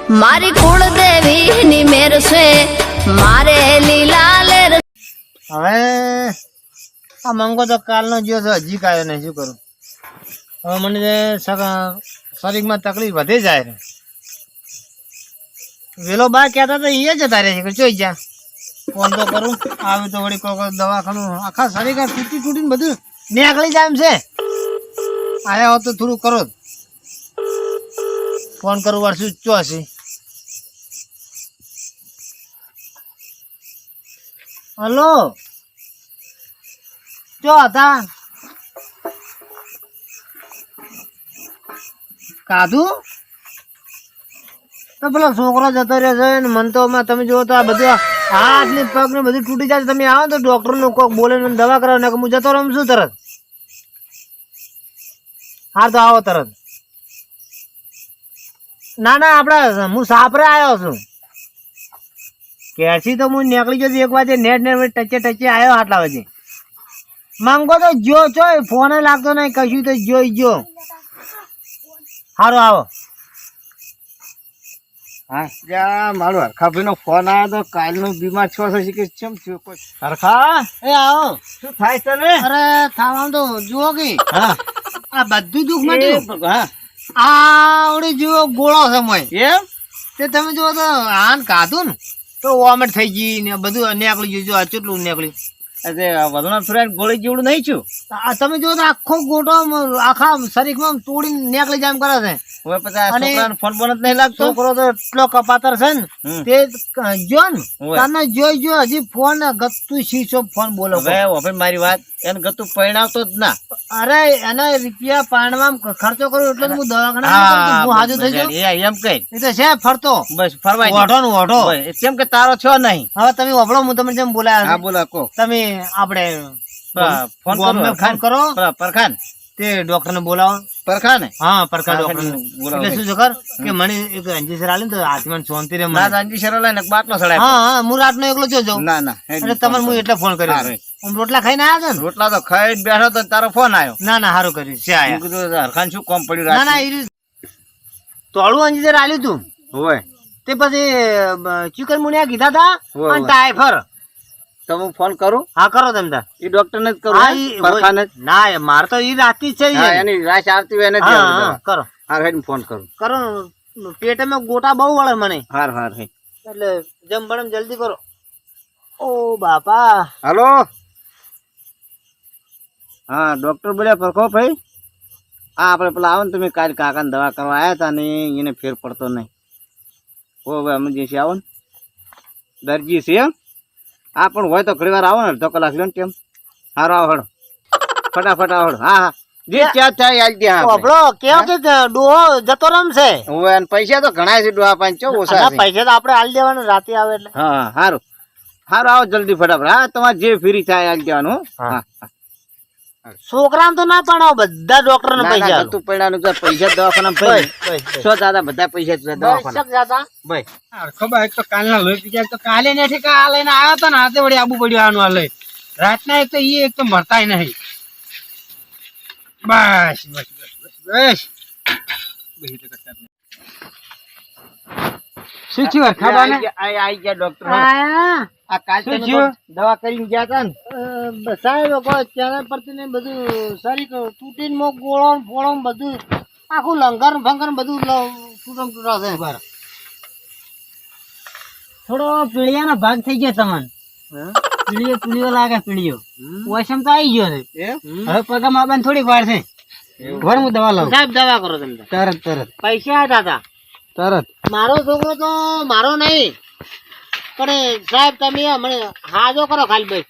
મારી કુળદેવી ની મેર છે મારે લીલા લેર. હવે આ મંગો તો કાલનો જ્યો છે હજી કાયો નહીં, શું કરું હવે? મને શરીરમાં તકલીફ વધી જાય છે. વેલો બા કહેતા તો એ જતા રહે છે, જોઈ જા ફોન તો કરું આવે તો વળી કોઈ દવાખાનું આખા શરીર તૂટી તૂટીને બધું નીકળી જાય એમ છે. આયા હોત તો થોડું કરો ફોન કરું વર્ષું ચો હશે. હલો ચો હતા કાધું તો પેલો છોકરો જતો રહ્યો છે ને મન તો તમે જુઓ તો આ બધું હાથ ને પગ ને બધું તૂટી જાય. તમે આવો તો ડોક્ટર નું કોક બોલે ને દવા કરાવો ને હું જતો રહું શું તરત? હા તો આવો તરત. ના ના આપડે હું સાપરે આવ્યો છું. ક્યાંથી તો હું નીકળી ગયો 1 વાગે નેટ ટચે ટચે આવ્યો આટલા વાગે. માંગો તો જો છો ફોન લાગતો નહીં કશું તો જોઈ જો. સારું આવો. હા મારો હરખાભાઈ નો ફોન આવ્યો તો કાલ નો બીમાર છો છે કે કેમ થયો? કોઈ હરખા એ આવો. શું થાય તને? અરે ખાવાનું તો જુઓ કે હા આ બધું દુઃખ માટે હા આવડે જુઓ ગોળો છે મોય. એમ તે તમે જુઓ તો આન કાધું ને તો વોમિટ થઈ ગઈ ને બધું નીકળી ગયું. જો આ કેટલું નીકળ્યું. વધુના ફ્રેન્ડ ગોળી જેવડું નહીં છું. આ તમે જુઓ તો આખો ગોટો આખા શરીરમાં તોડીને નીકળી જાય એમ કરે છે. હવે પછી અને છોકરાને ફોન બોન જ નહીં લાગતો. છોકરો તો એટલો કપાતર છે ને તે જો ને તને જોઈ જો હજી ફોન ગતું શીશો ફોન બોલો. હવે હવે મારી વાત એને ગતું પરિણાવતો જ ના. અરે એના રૂપિયા પાણવામાં ખર્ચો કર્યો એટલે હું દવાખાના હું હાજર થઈ જાઉં. એમ કઈ એ તો છે ફરતો બસ ફરવાય ઓઢો ને ઓઢો. કેમ કે તારો છો નહીં. હવે તમે વફળો હું તમને જેમ બોલાયા હા બોલો કો. તમે આપણે ફોન ફોન કરો પરખાન તે ડોક્ટર ને બોલાવો. પરખા ને હા પરખા ડોક્ટર બોલાવો. એટલે શું છે ખબર કે મને એક અંજીસર આલે ને તો આત્માને શાંતિ રે મને. ના અંજી શરો લઈને બાટલો સડાય. હા હા હું રાતનો એકલો જો જાઉં. ના ના એટલે તમને હું એટલે ફોન કર્યો. હું રોટલા ખાઈને આવ્યા છો ને? રોટલા તો ખાઈ જ બેઠો તો તારો ફોન આવ્યો. ના ના સારું કર્યું છે આયા. મેં કીધું હરખાન શું કામ પડ્યું ના રાત? ના એ તોળું અંજીસર આલ્યું તું હોય તે પછી ચિકન મુનિયા કીધા તા હોય, અને હોય. ટાઈફર. તો હું ફોન કરું હા કરો તમે તાર. એ ડોક્ટર ને જ કરું હા, એમ? ઈ પરખાને જ? ના એ મારે તો ઈ રાતી જ છે હા, ઈ. એની રાશ આવતી હોય એને જ હા, દેવાનું હા, દવા. કરો હા હેડ ફોન કરું. કરો પેટમાં ગોટા બહુ વળે મને હાર હાર હે. એટલે જેમ બને એમ જલ્દી કરો. ઓ બાપા હાલો હા ડોક્ટર બોલ્યા પરખો ભાઈ. હા આપણે પેલા આવો ને તમે કાલ કાકાને દવા કરવા આવ્યા હતા ને એને ફેર પડતો નહીં. હો હવે એમરજન્સી આવો ને દરજી છે એમ. હા પણ હોય તો ઘણી વાર આવો ને અડધો કલાક લ્યો ને કેમ. હારો આવો હડો ફટાફટ આવો હડો. હા હા જે ચા થાય આજ દે. હા આપણો કેવો કે ડોહો જતો રમશે. હવે અને પૈસા તો ઘણા છે ડોહા પાંચ ચો ઓછા ના, છે. પૈસા તો આપણે હાલ દેવાના રાતે આવે એટલે. હા હારું હારું આવો જલ્દી ફટાફટ. હા તમારે જે ફ્રી થાય આજ દેવાનું હો. હા હા છોકરાને તો ના પાડો બધા ડોક્ટર ને ના, પૈસા ના, આલો. ગતું પૈણાનું તો પૈસા દવાખાના બસ, ભાઈ બસ, બસ. સો દાદા બધા પૈસા જ દવાખાના શક જાતા? ભાઈ. ખબર એક તો કાલના લોહી પી જાય તો કાલે નથી કે આ લઈને આવ્યો તો ને હાથે વળી આબુ પડ્યું આનું આ લઈ રાતના એક તો ઈ એક તો મરતાય નહીં. બસ બસ બસ બસ શું થયું ખબર ને? આઈ ગયા ડોક્ટર આયા. આ કાલ શું તમે થયું? દવા કરીને ગયા હતા ને સાહેબ લોકો ચહેરા પરથી ને બધું શરીર તૂટીને મોં ગોળો ને ફોળો ને બધું આખું લંગર ને ભંગર ને બધું તૂટમ તૂટા છે. થોડો પીળિયાનો ભાગ થઈ ગયો તમને. પીળીઓ લાગે પીળીઓ. વોશમ તો આવી ગયો છે. હવે પગા માબાને થોડીક વાર છે. ઘર હું દવા લાવું સાહેબ દવા કરો તમે. તરત તરત પૈસા આપ્યા હતા. તરત મારો છોકરો તો મારો નહીં પણ સાહેબ તમે મને હાજો કરો ખાલી ભાઈ.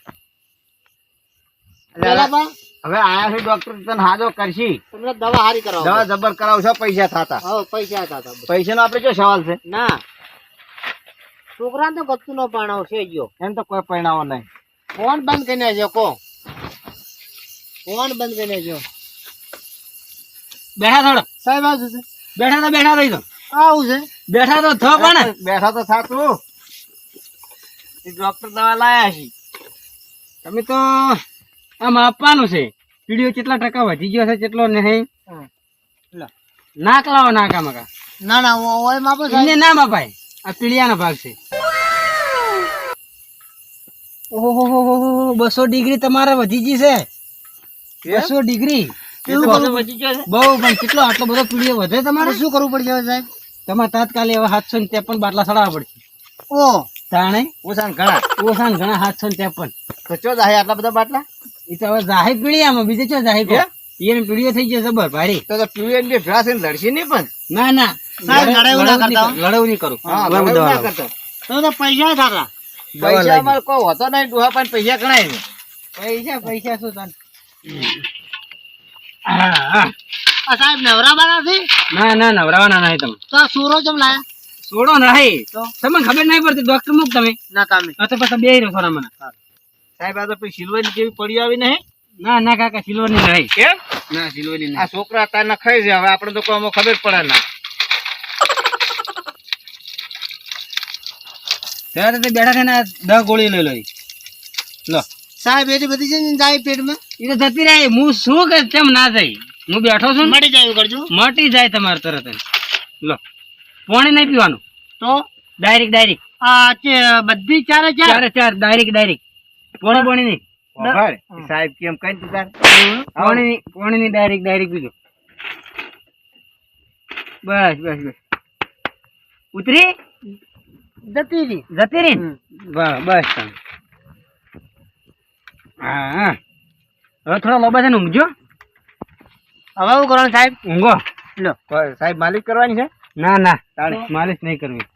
પેલા બા હવે આયા છે ડોક્ટર તને હાજો કરશી. તમને દવા હારી કરાવો. દવા જબર કરાવશો પૈસા થતા. હા પૈસા આપ્યા હતા. પૈસાનો આપણે શું સવાલ છે? ના છોકરા તો ગતું નો પાણાવ છે ગયો. એમ તો કોઈ પરિણામો નહીં. ફોન બંધ કરીને જો કો ફોન બંધ કરીને જો. બેઠા થોડો સાહેબ આવશે છે. બેઠા રહી તો આવું છે. બેઠા તો થો પણ બેઠા તો થાતું. ડોક્ટર દવા લાયા છે. તમે તો આમ આપવાનું છે. પીડીઓ કેટલા ટકા વધી ગયો છે કેટલો નહીં. નાક લાવો નાકા મકા ના ના ઓય માપો એમને સાહેબ ના મપાય, આ પીળિયાનો ભાગ છે. ઓહો 200 તમારે વધી ગઈ છે. 200 ડિગ્રી એવું બધું કરવું વધી ગયો છે. બહુ, પણ કેટલો આટલો બધો પીળિયો વધે તમારે? મારે શું કરવું પડશે હવે સાહેબ? તમારે તાત્કાલિક હવે 753 બાટલા ચડાવવા પડશે. ઓ તાણે ઓછા ને ઘણા ઓછા ને ઘણા 753. તો ચો જાય આટલા બધા બાટલા? એ તો હવે જાહે પીળિયામાં, બીજે ચો જાહે કો? એને પીળિયો થઈ ગયો જબર ભારી. તો પીળિયા ની ભેળા થઈને લડશે નહીં પણ. ના ના, સાહેબ, લડાઈ ના કરતા. લડાઈ નહીં કરું. હા, હવે હું લડાઈ દવા ના લાવું. કરતા. તમે તો પૈસા થાતા. પૈસા અમારે કોઈ હોતો નહીં, ડોહા પણ પૈસા ગણાય નહીં. પૈસા શું તાન? આ સાહેબ નવરાબાના છે ના ના, નવરાવાના નહીં તમે. તો આ સુરો ચમ લાયા? છોડો નહીં, તો? તમને ખબર નહીં પડતી. ડોક્ટર મૂક તમે. ના તમે આ તો પછી બે રહ્યો થોડા મને. સાહેબ આ તો પછી સિલ્વર ની જેવી પડી આવી નહીં. ના ના કાકા, સિલ્વર ની નહીં. કેમ? ના, સિલ્વર ની આ છોકરા અત્યારના ખાઈ છે, હવે આપણે તો કોઈ આમાં ખબર પડે ના. ત્યારે તો બેઠા થઈને 10 ગોળી લઈ લો. લો, સાહેબ એટલી બધી છે ને જાય પેટમાં એ તો જતી રહે. હું શું કે કેમ ના જાય? હું બેઠો છું ને, મળી જાય એવું કરજો મટી જાય તમારે તરત જ. લો, પાણી નહીં પીવાનું, તો ડાયરેક્ટ આ બધી ચારે ચાર ચાર ડાયરેક્ટ પાણી નહીં. ખબર? સાહેબ કેમ કઈ તું તાર? પાણી ની ડાયરેક્ટ પીજો. બસ ઉતરી જતી રહી જતી રહી ને? બસ તમે. હા, હવે થોડા લોબા છે ને ઊંઘજો. હવે શું કરવાનું સાહેબ? ઊંઘો. લો સાહેબ માલિક કરવાની છે? ના ના, તાણે. માલિશ નહીં કરવી.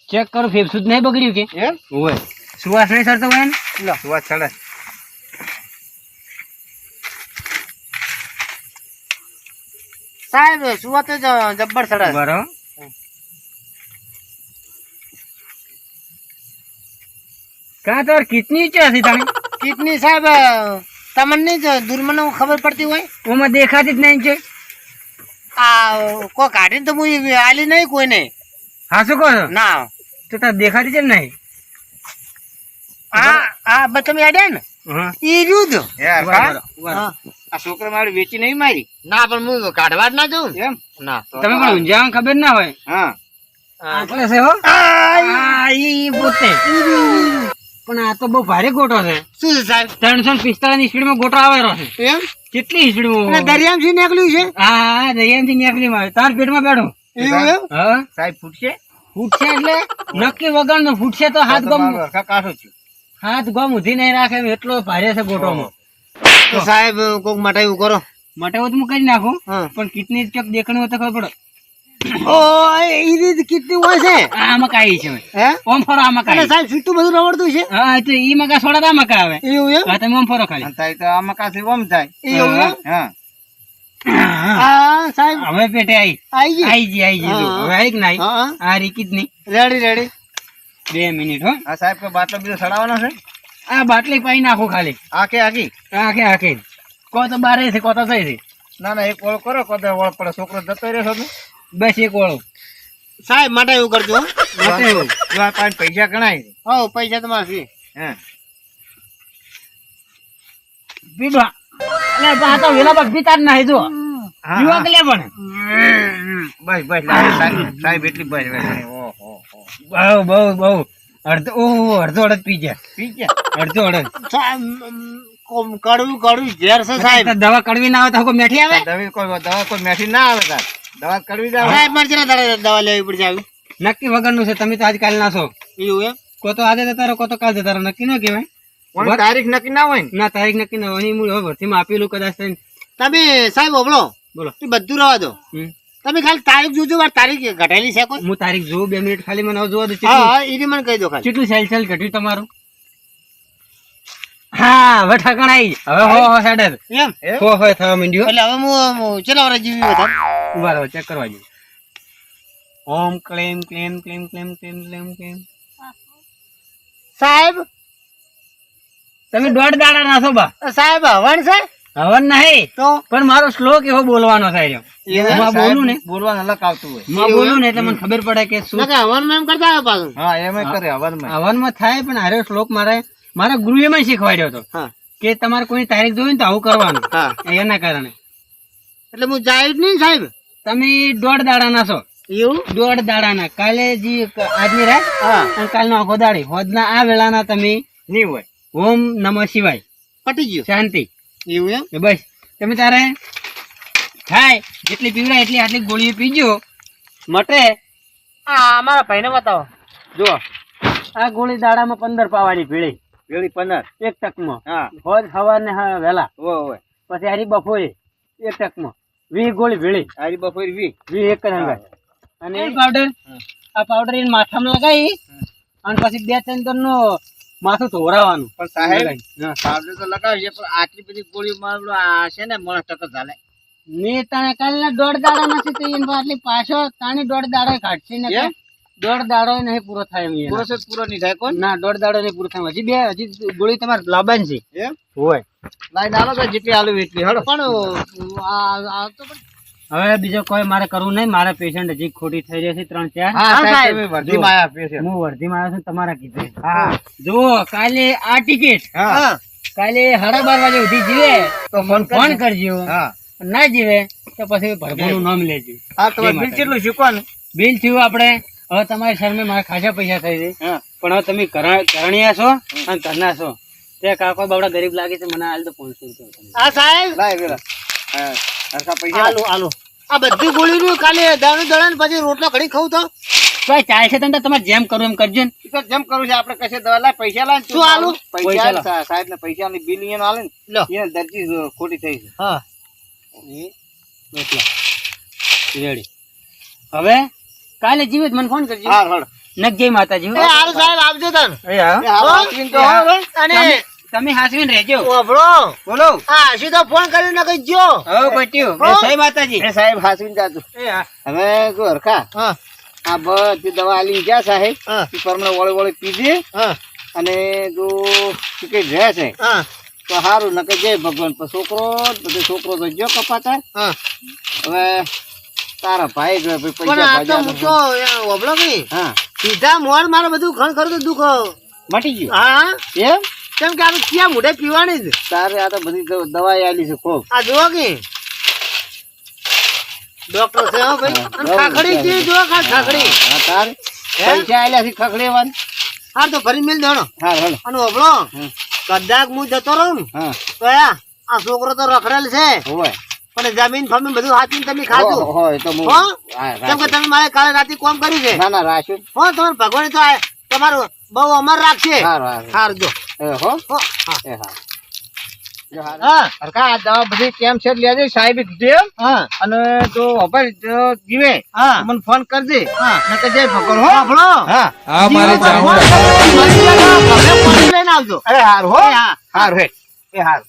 ચેક કરો, ફેફસું જ નહીં બગડ્યું કે? એમ? હોય. સુવાસ નહીં સરતો હોય ને? લો સુવાસ ચડે. સાહેબ સુવા તો જબ્બર સડે બરો. કાં તો કિડની ઊંચી હશે તાણી. કિડની સાહેબ તમને જ દુર્મન ખબર પડતી હોય ઓમાં દેખાતી જ નહીં છે. આ કોઈ કાઢીને તો હું આલી નહીં કોઈને હા, શું કહો છો? ના તો તાર દેખાતી છે ને નહીં? આ બસ તમે અડ્યા ને હા. ઈ રહ્યું જ. યાર બરાબર, હા? બરાબર. હા. આ છોકરા મારી વેચી નહીં મારી. ના પણ હું કાઢવા જ ના જાઉં એમ? ના તમે પણ ઊંઝામાં ખબર ના હોય. હા. આટલે છે હો. આ ઈ પોતે. પણ આ તો બહુ ભારે ગોટો છે. શું છે સાહેબ 345 ની સ્પીડમાં ગોટો આવેલો છે. એમ કેટલી સ્પીડમાં? દરિયામ થી નીકળ્યું છે હા, દરિયામાંથી નીકળી માં તાર પેટમાં બેઠો. એવું એમ હા, સાહેબ ફૂટશે? ફૂટશે એટલે નક્કી વગરનો ફૂટશે તો હાથ તો ગમ મારો હરખા કાઢો છું. હાથ ગમ ઉધી નહીં રાખે એમ એટલો ભારે છે ગોટોમાં. તો સાહેબ કોક માટે એવું કરો માટે હું કરી નાખું, હા. પણ કિડની ચોક દેખાણી હોય તો ખબર પડે. ઓ એ રીત કેટલી હોય છે આ મકાઈ છે. હે ઓમ ફરો આ અને મકાઈ. સાહેબ છૂટું બધું રવડતું છે હા, તો ઈ મકા સોડા તો આ મકા આવે. એવું એમ હા, તમે ઓમ ફરો ખાલી. અને તારી તો આમાં કાંથી ઓમ થાય. એવું એમ હા. હા સાહેબ હવે પેટે આવી આઈ ગઈ આઈ ગઈ જો. હા. હવે આવી કે ના આવી? હા આ રીકી જ નહીં. રેડી રેડી 2 મિનિટ હો. આ સાહેબ કોઈ બાટલો બીજો સડાવવાનો છે? આ બાટલી પાઈ નાખો ખાલી. આખે આખી? આખે કો તો બારે છે, કો તો થઈ છે. ના ના એક ઓળો કરો, કોઈ ઓળ પડે. છોકરો જતો રહ્યો છો ને? બસ એક વાળો સાહેબ માટે એવું કરજો હો. માટે એવું. જો આ પાંચ પૈસા ગણાય છે. હો પૈસા તમારા છે હે. પીડવા એટલે આ તો વેલા બાગ ભીતાર ના જો હા, યુવક હા. લે પણ બસ સાહેબ સાહેબ એટલી બસ બસ. ઓહો બહુ અડધો અડધ પી ગયા. પી ગયા? અડધો અડધ. સાહેબ, કડવું ઝેર છે સાહેબ દવા કડવી ના આવે તો કોઈ મેઠી આવે? દવા કોઈ મેઠી ના આવે તાર. દવા કરવી જ આવે. સાહેબ મારે જરા તારે દવા લેવી પડશે આવી નક્કી વગરનું છે. તમે તો આજકાલ ના છો. એવું એમ કો તો આજે જતા રહો, કો તો કાલ જતા રહો. નક્કી ના કહેવાય. કોઈ તારીખ નક્કી ના હોય ને. ના, તારીખ નક્કી ના હોય. એની મૂળ હવે ભરતીમાં આપેલું કદાચ થઈને. તમે સાહેબ ઓબળો બોલો. એ બધું રવા દો હમ. તમે ખાલી તારીખ જોજો વાર તારીખ ઘટેલી છે કોઈ હું તારીખ જોઉં 2 મિનિટ ખાલી. મને હવે જોવા દો. હા હા એની મને કહી દો ખાલી કેટલું સેલ ઘટ્યું તમારું? હા, હવે ઠકણ આવી. હવે હો સાડે એમ એમ? હો થવા માંડ્યો. એટલે હવે હું ચેલા વાર જીવી વધારે ઉભા રહો, ચેક કરવા જેવું. ઓમ ક્લેમ ક્લેમ ક્લેમ ક્લેમ ક્લેમ ક્લેમ ક્લેમ. સાહેબ તમે 1.5 દાડા ના છો બા. સાહેબ હવન છે હવન નહીં, તો પણ મારો શ્લોક એવો બોલવાનો થાય છે. એવું? હું બોલું ને, બોલવાનું અલગ આવતું હોય. હું બોલું ને એટલે મને ખબર પડે કે શું ના કે હવન માં એમ કરતા આવે પાછું હા એમ કરે હવનમાં. હવનમાં થાય. પણ હારે શ્લોક મારા ગુરુએ મને શીખવાડ્યો હતો હા કે તમારે કોઈ તારીખ જોઈ ને તો આવું કરવાનું. હા એના કારણે એટલે હું જાય જ નહીં સાહેબ તમે 1.5 દાડા ના છો. એવું દોઢ દાડાના કાલે આજની રાત હા અને કાલનો આખો દાડી હોદના આ વેળાના તમે નહીં હોય ઓમ નમઃ શિવાય પટી ગયું શાંતિ એવું એમ તો બસ તમે તારે થાય જેટલી પીવડાય એટલી આટલી ગોળીઓ પીજો મટે. આ અમારા ભાઈને બતાવો જો આ ગોળી દાડામાં 15 પાવાની ભીળી વેળી 15 એક ટકમાં હા હોજ સવારને વહેલા હોય પછી હારી બપોરે એક ટકમાં 20 ગોળી ભીળી આરી બપોર 20 20 એક જ હંગાત. અને એ પાવડર આ પાવડર એને માથામાં લગાવી અને પછી 2-3 દરનું માથું ધોરાવાનું. પણ સાહેબ હા. પાવડર તો લગાવીએ પણ આટલી બધી ગોળીઓ મારલો આ છે ને મને ટક ચાલે ને તાણે કાલના દોઢ દાડા નથી તો એને આટલી પાછો તાણી દોઢ દાડો કાઢશે ને એમ? દોઢ દાડો નહીં પૂરો થાય એમ એનો. પ્રોસેસ પૂરો નહીં થાય કોણ ના દોઢ દાડો નહીં પૂરો થાય હજી ગોળી તમારે લાવવાની છે એમ હોય. લાઈન આલો તો જેટલી આલુ એટલી હડો પણ આ તો પણ હવે બીજો કોઈ મારે કરવું નહીં. મારા પેશન્ટ હજી ખોટી થઈ રહી છે 3-4. હા સાહેબ. સાહેબ તમે વર્ધીમાં આયા પેશે હું વર્ધીમાં આવ્યો છું તમારા કીધે. હા જુઓ કાલે આ ટિકિટ હા કાલે 12:30 વાગે ઉઠી જીવે તો ફોન કરજો. હા ના જીવે તો પછી ભરભરનું નામ લેજો. હા તો બિલ કેટલું શીખવાનું બિલ થયું આપણે. હવે તમારી શરમે મારા ખાસા પૈસા થઈ છે હા પણ હવે તમે કરણિયા છો અને કરના છો તે કાકો બાવડા ગરીબ લાગે છે મને હાલ તો 500 રૂપિયા. આ સાહેબ લાય વેલા હા સરખા પૈસા આલુ આલુ આ બધી ગોળી નું કાલે દાણું દળે ને પછી રોટલો ઘડી ખાવું તો તો ચાલશે તને તમારે જેમ કરવું એમ કરજો ને. ઈ તો જેમ કરું છે આપણે કશે દવા લાય પૈસા લાય શું આલુ? પૈસા સાહેબ ને પૈસા ની બિલ એનો આલે લો. ને એને દર્જી ખોટી થઈ છે હા રેડી. હવે કાલે જીવે તો મને ફોન કરજો. હા હળ નગજય માતાજી એ હારું સાહેબ આવજો તન એ હાલ હાથવીન તો હો ભાઈ. અને તમે હાસવીને રહેજો. ઓભળો બોલો આ હસી તો ફોન કરીને કઈ જો હવે બટ્યું હો. જય માતાજી. એ સાહેબ હાથવીન જાતું એ હા. હવે જો હરખા હા આ બધી દવા આલી ગયા સાહેબ હા ઈ પરમણે વળે વળે પીજે હા અને જો ટિકિટ રહે છે હા તો સારું નકે જય ભગવાન પણ છોકરો તો જો કપાતા હા હવે તારા ભાઈ ગયો ભાઈ પણ આ તો પૈસા હું તો ઓભળો કઈ હા સીધા મોડ મારે બધું ખણ ખરું તો દુઃખ મટી ગયું હા એમ કેમ કે આ ક્યાં મોઢે પીવાની જ તારે આ તો બધી દવાઈ આલી છે ખૂબ આ જુઓ કે ડોક્ટર છે હો ભાઈ હા, અને ખાખડી છે જો ખાખડી હા તારે પૈસા આલ્યા છે ખખડેવાન હા તો ફરી મેલ દેવાનો હા હળ અને ઓભળો હમ. કદાચ હું જતો રહું ને હા તો આ છોકરો તો રખડેલ છે હોય પણ જમીન ફમીન બધું હાચીને તમે ખાધું હોય તો હું હો હા, કેમ કે રાખ્યું. તમે મારે કાલે રાતે કોમ કર્યું છે ના ના રાખ્યું હો તમારે ભગવાન તો તમારું બહુ અમર રાખશે સારું સારું હાર જો એ હો હો હા એ હા જો હારું. હા હરખા આ દવા બધી કેમ છે લેજે સાહેબ કીધું હા અને તો હવે જો જીવે હા મને ફોન કરજે હા નકર જય ભગવાન હો ઓભળો હા હા મારે જીવો તો જાવું ફોન કરો, મને લઈને આવજો અરે હારું હો એ હા હારું હે એ હારું